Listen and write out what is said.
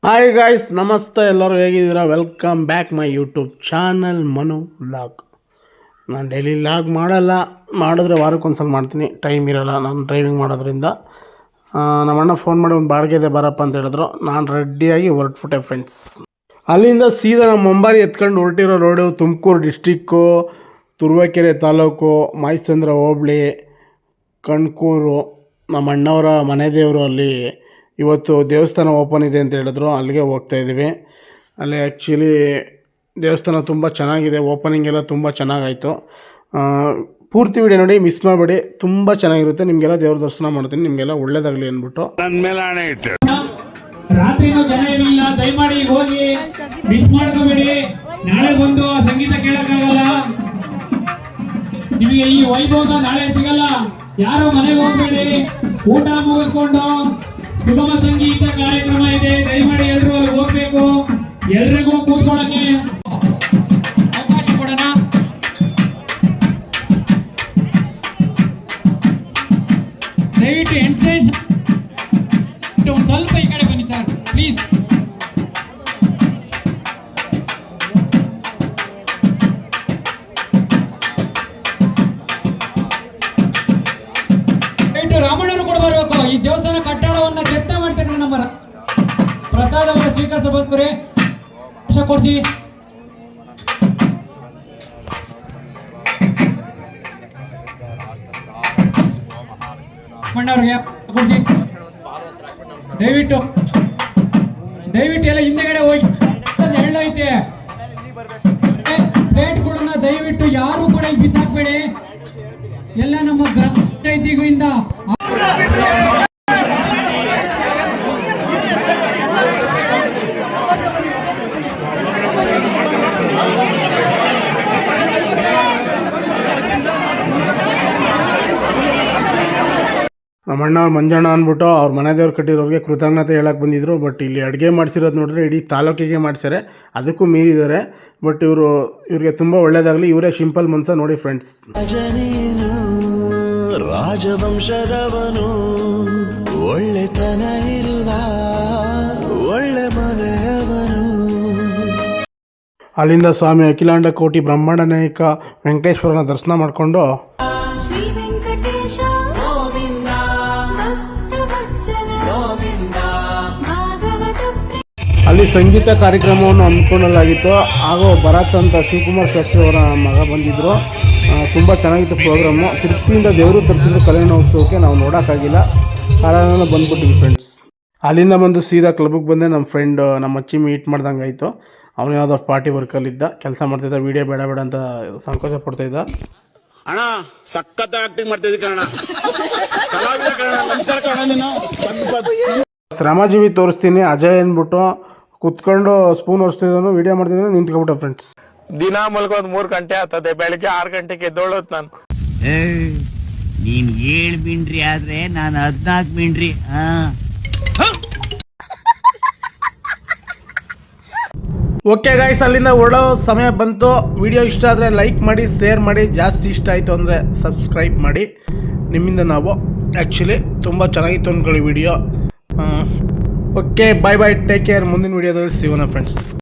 Hi guys, ನಮಸ್ತೆ. ಎಲ್ಲರೂ ಹೇಗಿದ್ದೀರಾ? Welcome back my YouTube channel Manu vlog. ನಾನು ಡೈಲಿ ವ್ಲಾಗ್ ಮಾಡಿದ್ರೆ ವಾರಕ್ಕೊಂದ್ಸಲ ಮಾಡ್ತೀನಿ. ಟೈಮ್ ಇರೋಲ್ಲ ನಾನು ಡ್ರೈವಿಂಗ್ ಮಾಡೋದ್ರಿಂದ. ನಮ್ಮ ಅಣ್ಣ ಫೋನ್ ಮಾಡಿ ಒಂದು ಬಾಡಿಗೆ ಇದೆ ಬರಪ್ಪ ಅಂತ ಹೇಳಿದ್ರು. ನಾನು ರೆಡಿಯಾಗಿ ಹೊರಟ್ಬಿಟ್ಟೆ ಫ್ರೆಂಡ್ಸ್. ಅಲ್ಲಿಂದ ಸೀದಾ ನಮ್ಮ ಮುಂಬಾರಿ ಎತ್ಕೊಂಡು ಹೊರಟಿರೋ ರೋಡು ತುಮಕೂರು ಡಿಸ್ಟಿಕ್ಕು, ತುರುವೇಕೆರೆ ತಾಲೂಕು, ಮಾಯಸಂದ್ರ ಹೋಬಳಿ, ಕಣ್ಕೂರು. ನಮ್ಮ ಅಣ್ಣವರ ಮನೆ ದೇವರು ಅಲ್ಲಿ ಇವತ್ತು ದೇವಸ್ಥಾನ ಓಪನ್ ಇದೆ ಅಂತ ಹೇಳಿದ್ರು. ಅಲ್ಲಿಗೆ ಹೋಗ್ತಾಯಿದ್ದೀವಿ. ಅಲ್ಲಿ ಆ್ಯಕ್ಚುಲಿ ದೇವಸ್ಥಾನ ತುಂಬ ಚೆನ್ನಾಗಿದೆ. ಓಪನಿಂಗ್ ಎಲ್ಲ ತುಂಬ ಚೆನ್ನಾಗಾಯಿತು. ಪೂರ್ತಿ ವಿಡಿಯೋ ನೋಡಿ, ಮಿಸ್ ಮಾಡಬೇಡಿ. ತುಂಬ ಚೆನ್ನಾಗಿರುತ್ತೆ. ನಿಮಗೆಲ್ಲ ದೇವ್ರ ದರ್ಶನ ಮಾಡ್ತೀನಿ. ನಿಮಗೆಲ್ಲ ಒಳ್ಳೇದಾಗಲಿ ಅಂದ್ಬಿಟ್ಟು ನನ್ನ ಮೇಲೆ ಆಣೆ ಇಟ್ಟು. ರಾತ್ರಿನೂ ಜನ ಏನಿಲ್ಲ, ದಯಮಾಡಿ ಹೋಗಿ ಮಿಸ್ ಮಾಡ್ಕೋಬೇಡಿ. ನಾಳೆ ಬಂದು ಸಂಗೀತ ಕೇಳಕ್ಕಾಗಲ್ಲ, ನಿಮಗೆ ಈ ವೈಭವ ನಾಳೆ ಸಿಗಲ್ಲ. ಯಾರು ಮನೆಗೆ ಹೋಗ್ಬೇಡಿ, ಊಟ ಮುಗಿಸ್ಕೊಂಡು ಸುಗಮ ಸಂಗೀತ ಕಾರ್ಯಕ್ರಮ ಇದೆ. ದಯಮಾಡಿ ಎಲ್ಲರೂ ಅಲ್ಲಿ ಹೋಗ್ಬೇಕು. ಎಲ್ರಿಗೂ ಕೂತ್ಕೊಳ್ಳಕ್ಕೆ ಅವಕಾಶ ಕೊಡೋಣ. ದಯವಿಟ್ಟು ಎಂಟ್ರೆನ್ಸ್ ಒಂದು ಸ್ವಲ್ಪ ಈ ಕಡೆ ಬನ್ನಿ ಸರ್, ಪ್ಲೀಸ್. ರಾಮಣ್ಣರು ಕೂಡ ಬರಬೇಕು. ಈ ದೇವಸ್ಥಾನ ಕಟ್ಟಡವನ್ನ ಕೆತ್ತ ಮಾಡ್ತಾರೆ. ನಮ್ಮ ಪ್ರಸಾದವನ್ನು ಸ್ವೀಕರಿಸಬಹುದು. ಕೊಡಿಸಿ ಮಣ್ಣವ್ರಿಗೆ ಕೊಡಿಸಿ. ದಯವಿಟ್ಟು ಎಲ್ಲ ಹಿಂದೆಗಡೆ ಹೋಗಿ ಎಳ್ಳೈತೆ ಪ್ಲೇಟ್ಗಳನ್ನ ದಯವಿಟ್ಟು ಯಾರು ಕೂಡ ಬಿಸಾಕ್ಬೇಡಿ. ಎಲ್ಲ ನಮ್ಮ ಗ್ರಾಮ ಪಂಚಾಯತಿಗಳಿಂದ ನಮ್ಮ ಅಣ್ಣ ಮಂಜಣ್ಣ ಅಂದ್ಬಿಟ್ಟು ಅವ್ರ ಮನೆ ದೇವ್ರು ಕಟ್ಟಿರೋರಿಗೆ ಕೃತಜ್ಞತೆ ಹೇಳಕ್ಕೆ ಬಂದಿದ್ರು. ಬಟ್ ಇಲ್ಲಿ ಅಡುಗೆ ಮಾಡಿಸಿರೋದು ನೋಡಿದ್ರೆ ಇಡೀ ತಾಲೂಕಿಗೆ ಮಾಡಿಸ್ಯಾರೆ, ಅದಕ್ಕೂ ಮೀರಿದ್ದಾರೆ. ಬಟ್ ಇವ್ರಿಗೆ ತುಂಬ ಒಳ್ಳೇದಾಗಲಿ. ಇವರೇ ಸಿಂಪಲ್ ಮನ್ಸ ನೋಡಿ ಫ್ರೆಂಡ್ಸ್. ರಾಜವಂಶದವನು ಒಳ್ಳೆತನ ಇರುವ ಒಳ್ಳೆ ಮನೆಯವನು. ಅಲ್ಲಿಂದ ಸ್ವಾಮಿ ಅಖಿಲಾಂಡ ಕೋಟಿ ಬ್ರಹ್ಮಾಂಡ ನಾಯಕ ವೆಂಕಟೇಶ್ವರನ ದರ್ಶನ ಮಾಡಿಕೊಂಡು ಅಲ್ಲಿ ಸಂಗೀತ ಕಾರ್ಯಕ್ರಮವನ್ನು ಹಮ್ಮಿಕೊಳ್ಳಲಾಗಿತ್ತು. ಹಾಗೂ ಭರತ್ ಅಂತ ಶಿವಕುಮಾರ್ ಶಾಸ್ತ್ರಿ ಅವರ ಮಗ ಬಂದಿದ್ದರು. ತುಂಬ ಚೆನ್ನಾಗಿತ್ತು ಪ್ರೋಗ್ರಾಮು. ತಿರುಪ್ತಿಯಿಂದ ದೇವರು ತರಿಸಿದ್ರು ಕಲ್ಯಾಣೋತ್ಸವಕ್ಕೆ. ನಾವು ನೋಡೋಕ್ಕಾಗಿಲ್ಲ, ಕಾರಣ ಬಂದ್ಬಿಟ್ಟಿವಿ ಫ್ರೆಂಡ್ಸ್. ಅಲ್ಲಿಂದ ಬಂದು ಸೀದಾ ಕ್ಲಬ್ಗೆ ಬಂದೆ. ನಮ್ಮ ಫ್ರೆಂಡ್ ನಮ್ಮ ಅಚ್ಚಿ ಮೀಟ್ ಮಾಡ್ದಂಗೆ ಆಯಿತು. ಅವನು ಯಾವುದೋ ಪಾರ್ಟಿ ವರ್ಕಲ್ಲಿದ್ದ, ಕೆಲಸ ಮಾಡ್ತಿದ್ದ. ವೀಡಿಯೋ ಬೇಡ ಅಂತ ಸಂಕೋಚ ಪಡ್ತಾಯಿದ್ದ. ಅಣ್ಣ ಸಖತ್ ಆಕ್ಟಿಂಗ್ ಮಾಡ್ತಿದ್ದಿ ಕಣ. ಶ್ರಮಜೀವಿ ತೋರಿಸ್ತೀನಿ ಅಜಯ್ ಅಂದ್ಬಿಟ್ಟು ಕುತ್ಕೊಂಡು ಸ್ಪೂನ್ ಒರೆಸ್ತಿದ್ದನು, ವೀಡಿಯೋ ಮಾಡ್ತಿದ್ದಾನೆ, ನಿಂತ್ಕೊಬಿಟ್ಟ ಫ್ರೆಂಡ್ಸ್. ದಿನ ಮಲ್ಕೋದ್ 3 ಗಂಟೆ ಆಗ್ತದೆ, ಬೆಳಿಗ್ಗೆ 6 ಗಂಟೆಗೆ ಎದ್ದೋಳೋದು ನಾನು. ನೀನ್ 7 ಮಿಂಡ್ರಿ ಆದ್ರೆ ನಾನು 14 ಮಿಂಡ್ರಿ. ಓಕೆ ಗಾಯ್ಸ್, ಅಲ್ಲಿಂದ ಹೊರಡೋ ಸಮಯ ಬಂತು. ವಿಡಿಯೋ ಇಷ್ಟ ಆದರೆ ಲೈಕ್ ಮಾಡಿ, ಶೇರ್ ಮಾಡಿ. ಜಾಸ್ತಿ ಇಷ್ಟ ಆಯಿತು ಅಂದರೆ ಸಬ್ಸ್ಕ್ರೈಬ್ ಮಾಡಿ. ನಿಮ್ಮಿಂದ ನಾವು ಆ್ಯಕ್ಚುಲಿ ತುಂಬ ಚೆನ್ನಾಗಿತ್ತು ಅಂದ್ಕೊಳ್ಳಿ video. Okay, bye take care. ಮುಂದಿನ ವಿಡಿಯೋದಲ್ಲಿ ಸಿಗೋಣ ಫ್ರೆಂಡ್ಸ್.